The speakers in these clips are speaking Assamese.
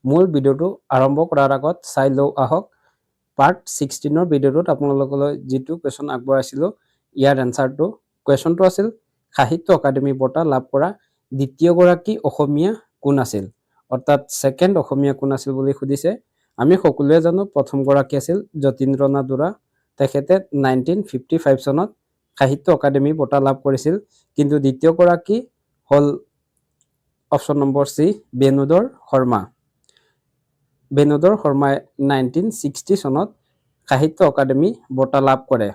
মূল ভিডিঅ'টো আৰম্ভ কৰাৰ আগত চাই লওঁ আহক পাৰ্ট 16ৰ ভিডিঅ'টোত আপোনালোকলৈ যিটো কুৱেশ্যন আগবঢ়াইছিলোঁ ইয়াৰ এনচাৰটো। কুৱেশ্যনটো আছিল সাহিত্য একাডেমী বঁটা লাভ কৰা দ্বিতীয়গৰাকী অসমীয়া কোন আছিল, অৰ্থাৎ ছেকেণ্ড অসমীয়া কোন আছিল বুলি সুধিছে। আমি সকলোৱে জানো প্ৰথমগৰাকী আছিল যতীন্দ্ৰনাথ দুৰা। তেখেতে 1955 চনত সাহিত্য একাডেমী বঁটা লাভ কৰিছিল। কিন্তু দ্বিতীয়গৰাকী হ'ল option number C Benudhar Sharma. Benudhar শৰ্মাই 1960 চনত সাহিত্য একাডেমী বঁটা লাভ কৰে।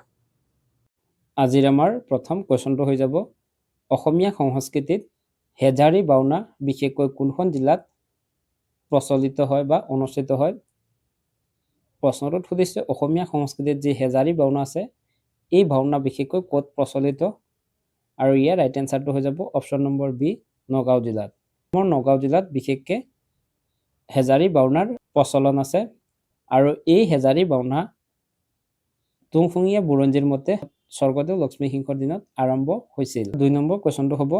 আজিৰ আমাৰ প্ৰথম কুৱেশ্যনটো হৈ যাব অসমীয়া সংস্কৃতিত হেজাৰী ভাওনা বিশেষকৈ কোনখন জিলাত প্ৰচলিত হয় বা অনুষ্ঠিত হয়। প্ৰশ্নটোত সুধিছে অসমীয়া সংস্কৃতিত যি হেজাৰী ভাওনা আছে এই ভাওনা বিশেষকৈ ক'ত প্ৰচলিত, আৰু ইয়াৰ ৰাইট এনচাৰটো হৈ যাব অপশ্যন নম্বৰ বি নগাঁও জিলাত। অসমৰ নগাঁও জিলাত বিশেষকৈ হেজাৰী ভাওনাৰ প্ৰচলন আছে, আৰু এই হেজাৰী ভাওনা তুংখুঙীয়া বুৰঞ্জীৰ মতে স্বৰ্গদেউ লক্ষ্মীসিংহৰ দিনত আৰম্ভ হৈছিল। 2 নম্বৰ কুৱেশ্যনটো হ'ব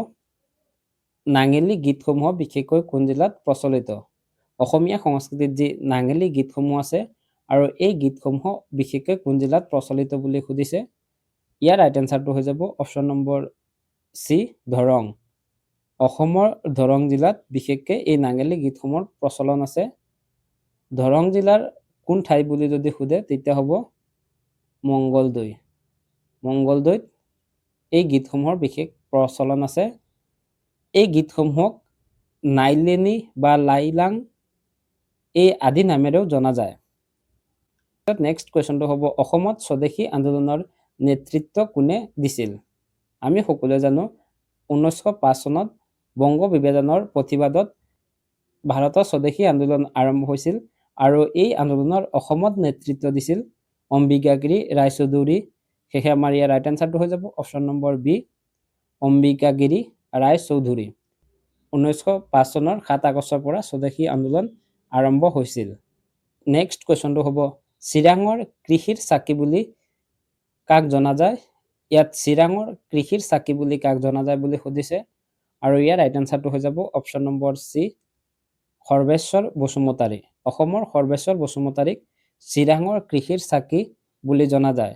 নাঙেলী গীতসমূহ বিশেষকৈ কোন জিলাত প্ৰচলিত। অসমীয়া সংস্কৃতিত যি নাঙেলী গীতসমূহ আছে আৰু এই গীতসমূহ বিশেষকৈ কোন জিলাত প্ৰচলিত বুলি সুধিছে। ইয়াৰ ৰাইট এনচাৰটো হৈ যাব অপশ্যন নম্বৰ চি দৰং। অসমৰ দৰং জিলাত বিশেষকৈ এই নাঙেলী গীতসমূহৰ প্ৰচলন আছে। দৰং জিলাৰ কোন ঠাই বুলি যদি সোধে তেতিয়া হ'ব মংগলদৈ। মংগলদৈত এই গীতসমূহৰ বিশেষ প্ৰচলন আছে। এই গীতসমূহক নাইলেনি বা লাইলাং এই আদি নামেৰেও জনা যায়। নেক্সট কুৱেশ্যনটো হ'ব অসমত স্বদেশী আন্দোলনৰ নেতৃত্ব কোনে দিছিল। আমি সকলোৱে জানো 1905 চনত বংগ বিভাজনৰ প্ৰতিবাদত ভাৰতৰ স্বদেশী আন্দোলন আৰম্ভ হৈছিল, আৰু এই আন্দোলনৰ অসমত নেতৃত্ব দিছিল অম্বিকাগিৰি ৰায়চৌধুৰী। সেয়েহে আমাৰ ইয়াৰ ৰাইট এনচাৰটো হৈ যাব option number B Ambikagiri Raichoudhury. 1905 চনৰ 7 আগষ্টৰ পৰা স্বদেশী আন্দোলন আৰম্ভ হৈছিল। নেক্সট কুৱেশ্যনটো হ'ব চিৰাঙৰ কৃষিৰ চাকি বুলি কাক জনা যায়। ইয়াত চিৰাঙৰ কৃষিৰ চাকি বুলি কাক জনা যায় বুলি সুধিছে, আৰু ইয়াৰ ৰাইট এনচাৰটো হৈ যাব অপশ্যন নম্বৰ চি সৰ্বেশ্বৰ বসুমতাৰী। অসমৰ সৰ্বেশ্বৰ বসুমতাৰীক চিৰাঙৰ কৃষিৰ চাকি বুলি জনা যায়।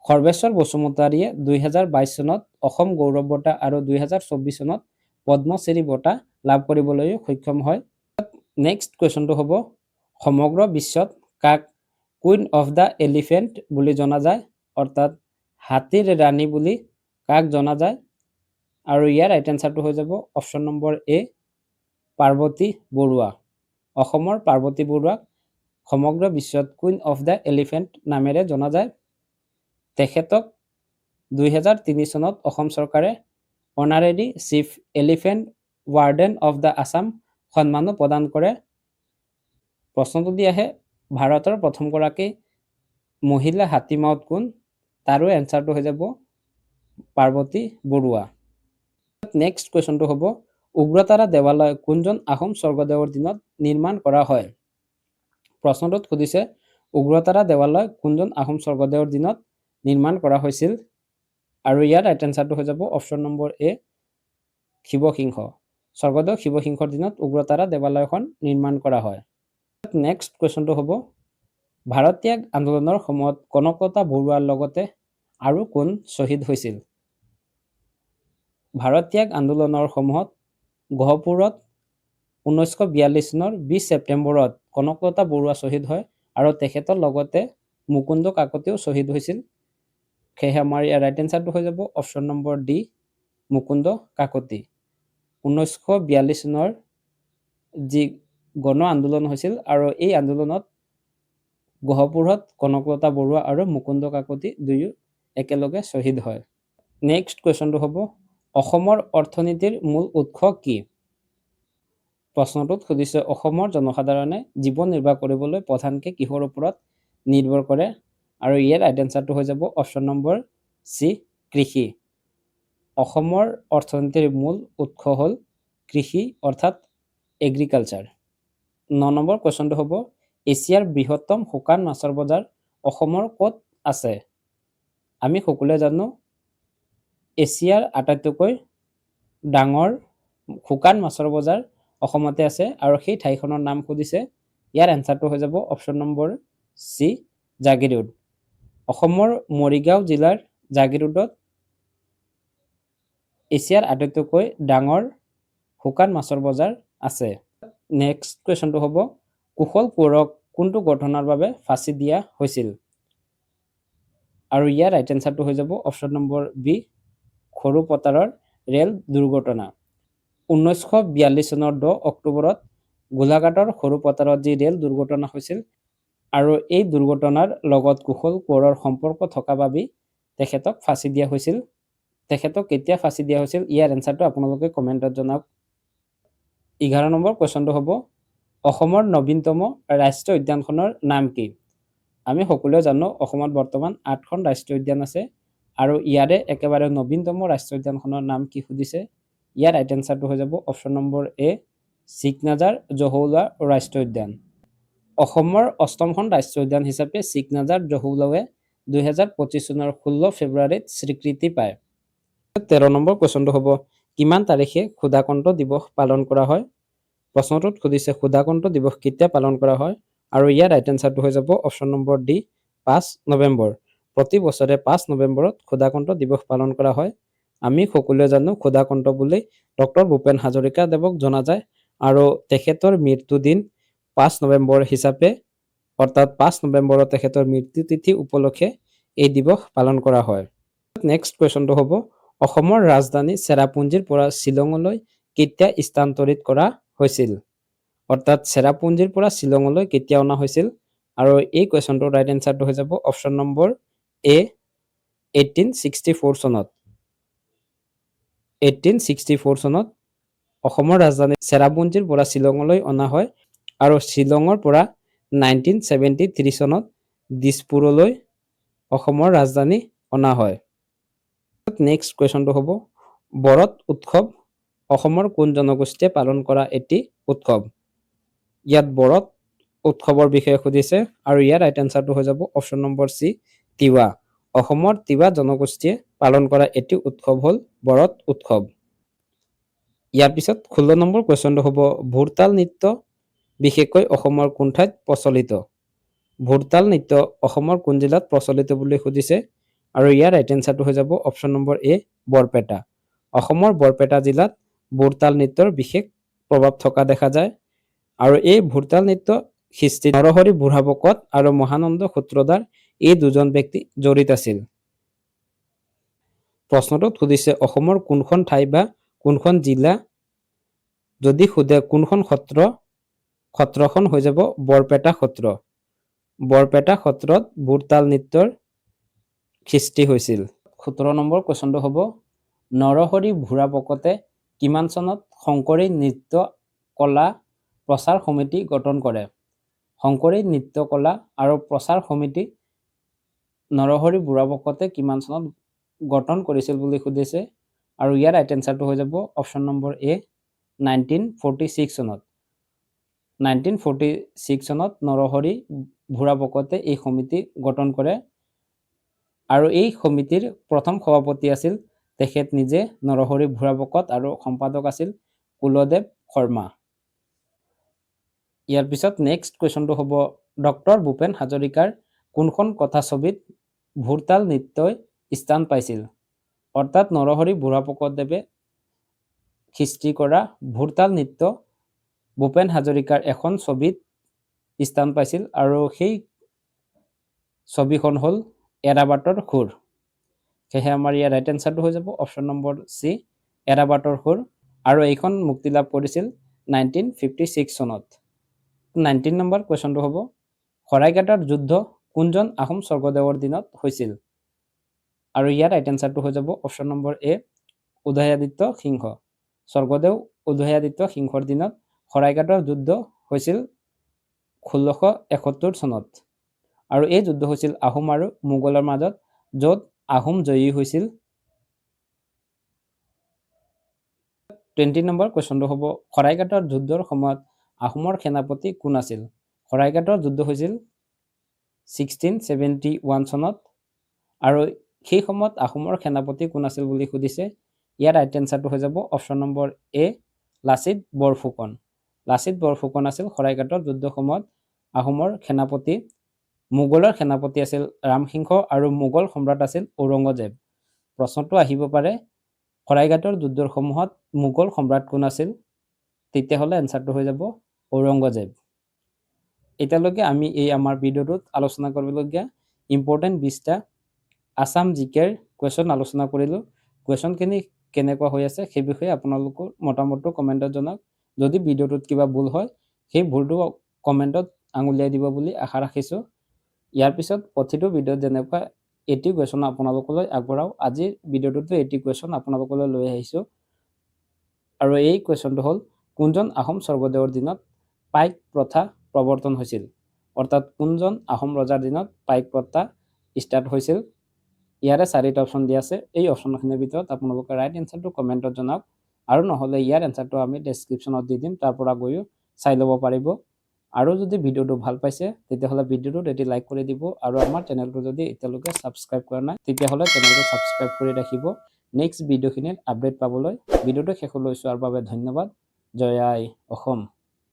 সৰ্বেশ্বৰ বসুমতাৰীয়ে 2022 চনত অসম গৌৰৱ বঁটা আৰু 2024 চনত পদ্মশ্ৰী বঁটা লাভ কৰিবলৈ সক্ষম হয়। নেক্সট কুৱেশ্যনটো হ'ব সমগ্ৰ বিশ্বত কাক কুইন অফ দ্য এলিফেণ্ট বুলি জনা যায়, অৰ্থাৎ হাতীৰ ৰাণী বুলি কাক জনা যায়, আৰু ইয়াৰ ৰাইট এনচাৰটো হৈ যাব অপশ্যন নম্বৰ এ পাৰ্বতী বৰুৱা। অসমৰ পাৰ্বতী বৰুৱাক সমগ্ৰ বিশ্বত কুইন অফ দ্য এলিফেণ্ট নামেৰে জনা যায়। তেখেতক 2003 চনত অসম চৰকাৰে honorary chief elephant warden of the Assam সন্মানো প্ৰদান কৰে। প্ৰশ্নটো দি আহে ভাৰতৰ প্ৰথমগৰাকী মহিলা হাতী মাউত কোন, তাৰো এনচাৰটো হৈ যাব পাৰ্বতী বৰুৱা। নেক্সট কুৱেশ্যনটো হ'ব উগ্ৰতাৰা দেৱালয় কোনজন আহোম স্বৰ্গদেৱৰ দিনত নিৰ্মাণ কৰা হয়। প্ৰশ্নটোত সুধিছে উগ্ৰতাৰা দেৱালয় কোনজন আহোম স্বৰ্গদেৱৰ দিনত নিৰ্মাণ কৰা হৈছিল, আৰু ইয়াৰ ৰাইট এনচাৰটো হৈ যাব অপশ্যন নম্বৰ এ শিৱসিংহ। স্বৰ্গদেউ শিৱসিংহৰ দিনত উগ্ৰতাৰা দেৱালয়খন নিৰ্মাণ কৰা হয়। নেক্সট কুৱেশ্যনটো হ'ব ভাৰত ত্যাগ আন্দোলনৰ সময়ত কনকলতা বৰুৱাৰ লগতে আৰু কোন শ্বহীদ হৈছিল। ভাৰত ত্যাগ আন্দোলনৰ সময়ত গহপুৰত 1942 চনৰ 20 ছেপ্টেম্বৰত কনকলতা বৰুৱা শ্বহীদ হয়, আৰু তেখেতৰ লগতে মুকুন্দ কাকতিও শ্বহীদ হৈছিল। সেয়েহে আমাৰ ইয়াৰ ৰাইট এনচাৰটো হৈ যাব option number D Mukunda Kakati. 1942 চনৰ যি গণ আন্দোলন হৈছিল, আৰু এই আন্দোলনত গহপুৰত কনকলতা বৰুৱা আৰু মুকুন্দ কাকতি দুয়ো একেলগে শ্বহীদ হয়। নেক্সট কুৱেশ্যনটো হ'ব অসমৰ অৰ্থনীতিৰ মূল উৎস কি। প্ৰশ্নটোত সুধিছে অসমৰ জনসাধাৰণে জীৱন নিৰ্বাহ কৰিবলৈ প্ৰধানকৈ কিহৰ ওপৰত নিৰ্ভৰ কৰে, আৰু ইয়াৰ ৰাইট এনচাৰটো হৈ যাব অপশ্যন নম্বৰ চি কৃষি। অসমৰ অৰ্থনীতিৰ মূল উৎস হ'ল কৃষি অৰ্থাৎ এগ্ৰিকালচাৰ। 9 নম্বৰ কুৱেশ্যনটো হ'ব এছিয়াৰ বৃহত্তম শুকান মাছৰ বজাৰ অসমৰ ক'ত আছে। আমি সকলোৱে জানো এছিয়াৰ আটাইতকৈ ডাঙৰ শুকান মাছৰ বজাৰ অসমতে আছে আৰু সেই ঠাইখনৰ নাম সুধিছে। ইয়াৰ এনচাৰটো হৈ যাব অপশ্যন নম্বৰ চি জাগিৰোড। অসমৰ মৰিগাঁও জিলাৰ জাগিৰোডত এছিয়াৰ আটাইতকৈ ডাঙৰ শুকান মাছৰ বজাৰ আছে। নেক্সট কুৱেশ্যনটো হ'ব কুশল কোঁৱৰক কোনটো ঘটনাৰ বাবে ফাঁচি দিয়া হৈছিল? আৰু ইয়াৰ ৰাইট এনচাৰটো হৈ যাব অপশ্যন নম্বৰ বি সৰুপথাৰৰ ৰেল দুৰ্ঘটনা। 1942 চনৰ 10 অক্টোবৰত গোলাঘাটৰ সৰুপথাৰত যি ৰেল দুৰ্ঘটনা হৈছিল আৰু এই দুৰ্ঘটনাৰ লগত কুশল কোঁৱৰৰ সম্পৰ্ক থকা বাবেই তেখেতক ফাঁচি দিয়া হৈছিল। তেখেতক কেতিয়া ফাঁচি দিয়া হৈছিল ইয়াৰ এনচাৰটো আপোনালোকে কমেণ্টত জনাওক। 11 নম্বৰ কুৱেশ্যনটো হ'ব অসমৰ নবীনতম ৰাষ্ট্ৰীয় উদ্যানখনৰ নাম কি? আমি সকলোৱে জানো অসমত বৰ্তমান 8খন ৰাষ্ট্ৰীয় উদ্যান আছে আৰু ইয়াৰে একেবাৰে নবীনতম ৰাষ্ট্ৰীয় উদ্যানখনৰ নাম কি সুধিছে। ইয়াৰ ৰাইট এনচাৰটো হৈ যাব অপশ্যন নম্বৰ এ চিকনাজাৰ জহৌলা ৰাষ্ট্ৰীয় উদ্যান। অসমৰ 8খন ৰাষ্ট্ৰীয় উদ্যান হিচাপে চিকনাজাৰ জহৌলাৱে 2025 চনৰ 16 ফেব্ৰুৱাৰীত স্বীকৃতি পায়। 13 নম্বৰ কুৱেশ্যনটো হ'ব কিমান তাৰিখে ক্ষুধাকণ্ঠ দিৱস পালন কৰা হয়? প্ৰশ্নটোত সুধিছে ক্ষুধাকণ্ঠ দিৱস কেতিয়া পালন কৰা হয় আৰু ইয়াৰ ৰাইট এনচাৰটো হৈ যাব অপশ্যন নম্বৰ ডি 5 নৱেম্বৰ। প্ৰতি বছৰে 5 নৱেম্বৰত ক্ষুধাকণ্ঠ দিৱস পালন কৰা হয়। আমি সকলোৱে জানো ক্ষুধাকণ্ঠ বুলি ডক্টৰ ভূপেন হাজৰিকা দেৱক জনা যায় আৰু তেখেতৰ মৃত্যু দিন 5 নৱেম্বৰ হিচাপে অৰ্থাৎ 5 নৱেম্বৰত তেখেতৰ মৃত্যু তিথি উপলক্ষে এই দিৱস পালন কৰা হয়। নেক্সট কুৱেশ্যনটো হ'ব অসমৰ ৰাজধানী চেৰাপুঞ্জীৰ পৰা শ্বিলঙলৈ কেতিয়া স্থানান্তৰিত কৰা হৈছিল? অৰ্থাৎ চেৰাপুঞ্জীৰ পৰা শ্বিলঙলৈ কেতিয়া অনা হৈছিল আৰু এই কুৱেশ্যনটোৰ ৰাইট এনচাৰটো হৈ যাব অপশ্যন নম্বৰ এ 1864 চনত। 1864 চনত অসমৰ ৰাজধানী চেৰাপুঞ্জীৰ পৰা শ্বিলঙলৈ অনা হয় আৰু শ্বিলঙৰ পৰা 1973 চনত দিছপুৰলৈ অসমৰ ৰাজধানী অনা হয়। নেক্সট কুৱেশ্যনটো হ'ব বৰত উৎসৱ অসমৰ কোন জনগোষ্ঠীয়ে পালন কৰা এটি উৎসৱ? ইয়াত বৰত উৎসৱৰ বিষয়ে সুধিছে আৰু ইয়াৰ ৰাইট এনচাৰটো হৈ যাব অপশ্যন নম্বৰ চি তিৱা। অসমৰ তিৱা জনগোষ্ঠীয়ে পালন কৰা এটি উৎসৱ হ'ল বৰত উৎসৱ। ইয়াৰ পিছত 16 নম্বৰ কুৱেশ্যনটো হ'ব ভোৰতাল নৃত্য বিশেষকৈ অসমৰ কোন ঠাইত প্ৰচলিত? ভোৰতাল নৃত্য অসমৰ কোন জিলাত প্ৰচলিত বুলি সুধিছে আৰু ইয়াৰ ৰাইট এনচাৰটো হৈ যাব অপশ্যন নম্বৰ এ বৰপেটা। অসমৰ বৰপেটা জিলাত ভোৰতাল নৃত্যৰ বিশেষ প্ৰভাৱ থকা দেখা যায় আৰু এই ভোৰতাল নৃত্য সৃষ্টি নৰহৰি বুঢ়াভকত আৰু মহানন্দ সূত্ৰধাৰ এই দুজন ব্যক্তি জড়িত আছিল। প্ৰশ্নটোত সুধিছে অসমৰ কোনখন ঠাই বা কোনখন জিলা যদি সোধে কোনখন সত্ৰ সত্ৰখন হৈ যাব বৰপেটা সত্ৰ। বৰপেটা সত্ৰত ভোৰতাল নৃত্যৰ সৃষ্টি হৈছিল। 17 নম্বৰ কুৱেশ্যনটো হ'ব নৰহৰি বুঢ়াভকতে কিমান চনত শংকৰী নৃত্য কলা প্ৰচাৰ সমিতি গঠন কৰে? শংকৰী নৃত্য কলা আৰু প্ৰচাৰ সমিতি নৰহৰি বুঢ়াভকতে কিমান চনত গঠন কৰিছিল বুলি সুধিছে আৰু ইয়াৰ ৰাইট এনচাৰটো হৈ যাব অপশ্যন নম্বৰ এ 1946 চনত। 1946 চনত নৰহৰি বুঢ়াভকতে এই সমিতি গঠন কৰে আৰু এই সমিতিৰ প্ৰথম সভাপতি আছিল তেখেত নিজে নৰহৰি বুঢ়াভকত আৰু সম্পাদক আছিল কুলদেৱ শৰ্মা। ইয়াৰ পিছত নেক্সট কুৱেশ্যনটো হ'ব ডক্টৰ ভূপেন হাজৰিকাৰ কোনখন কথাছবিত ভোৰতাল নৃত্যই স্থান পাইছিল? অৰ্থাৎ নৰহৰি বুঢ়াভকতদেৱে সৃষ্টি কৰা ভোৰতাল নৃত্য ভূপেন হাজৰিকাৰ এখন ছবিত স্থান পাইছিল আৰু সেই ছবিখন হ'ল এৰাবাটৰ সুৰ। সেয়েহে আমাৰ ইয়াৰ ৰাইট এনচাৰটো হৈ যাব অপশ্যন নম্বৰ চি এৰাবাটৰ সুৰ আৰু এইখন মুক্তি লাভ কৰিছিল 1956 চনত। 19 নম্বৰ কুৱেশ্যনটো হ'ব শৰাইঘাটৰ যুদ্ধ কোনজন আহোম স্বৰ্গদেৱৰ দিনত হৈছিল? আৰু ইয়াৰ ৰাইট এনচাৰটো হৈ যাব অপশ্যন নম্বৰ এ উদয়াদিত্য সিংহ। স্বৰ্গদেউ উদয়াদিত্য সিংহৰ দিনত শৰাইঘাটৰ যুদ্ধ হৈছিল 1671 চনত আৰু এই যুদ্ধ হৈছিল আহোম আৰু মোগলৰ মাজত য'ত আহোম জয়ী হৈছিল। 20 নম্বৰ কুৱেশ্যনটো হ'ব শৰাইঘাটৰ যুদ্ধৰ সময়ত আহোমৰ সেনাপতি কোন আছিল? শৰাইঘাটৰ যুদ্ধ হৈছিল 1671 চনত আৰু সেই সময়ত আহোমৰ সেনাপতি কোন আছিল বুলি সুধিছে। ইয়াৰ ৰাইট এনচাৰটো হৈ যাব অপশ্যন নম্বৰ এ লাচিত বৰফুকন। লাচিত বৰফুকন আছিল শৰাইঘাটৰ যুদ্ধৰ সময়ত আহোমৰ সেনাপতি। মোগলৰ সেনাপতি আছিল ৰামসিংহ আৰু মোগল সম্ৰাট আছিল ঔৰংগজেব। প্ৰশ্নটো আহিব পাৰে শৰাইঘাটৰ যুদ্ধৰ সমূহত মোগল সম্ৰাট কোন আছিল? তেতিয়াহ'লে এনচাৰটো হৈ যাব ঔৰংগজেব। এতিয়ালৈকে আমি এই আমাৰ ভিডিঅ'টোত আলোচনা কৰিবলগীয়া ইম্পৰ্টেণ্ট 20টা আসাম জিকেৰ কুৱেশ্যন আলোচনা কৰিলোঁ। কুৱেশ্যনখিনি কেনেকুৱা হৈ আছে সেই বিষয়ে আপোনালোকৰ মতামতটো কমেণ্টত জনাওক। যদি ভিডিঅ'টোত কিবা ভুল হয় সেই ভুলটো কমেণ্টত আঙুলিয়াই দিব বুলি আশা ৰাখিছোঁ। ইয়াৰ পিছত প্ৰতিটো ভিডিঅ'ত যেনেকুৱা 80 কুৱেশ্যন আপোনালোকলৈ আগবঢ়াওঁ, আজিৰ ভিডিঅ'টোতো 80 কুৱেশ্যন আপোনালোকলৈ লৈ আহিছোঁ। আৰু এই কুৱেশ্যনটো হ'ল কোনজন আহোম স্বৰ্গদেৱৰ দিনত পাইক প্ৰথা প্ৰৱৰ্তন হৈছিল? অৰ্থাৎ কোনজন আহোম ৰজাৰ দিনত পাইক প্ৰথা ষ্টাৰ্ট হৈছিল? ইয়াৰে 4টা অপশ্যন দিয়া আছে। এই অপশ্যনখিনিৰ ভিতৰত আপোনালোকে ৰাইট এনচাৰটো কমেণ্টত জনাওক, আৰু নহ'লে ইয়াৰ এনচাৰটো আমি ডেছক্ৰিপশ্যনত দি দিম, তাৰ পৰা গৈও চাই ল'ব পাৰিব। আৰু যদি ভিডিঅ'টো ভাল পাইছে তেতিয়াহ'লে ভিডিঅ'টোত এটি লাইক কৰি দিব, আৰু আমাৰ চেনেলটো যদি এতিয়ালৈকে ছাবস্ক্ৰাইব কৰা নাই তেতিয়াহ'লে চেনেলটো ছাবস্ক্ৰাইব কৰি ৰাখিব নেক্সট ভিডিঅ'খিনিৰ আপডেট পাবলৈ। ভিডিঅ'টো শেষলৈ চোৱাৰ বাবে ধন্যবাদ। জয় আই অসম।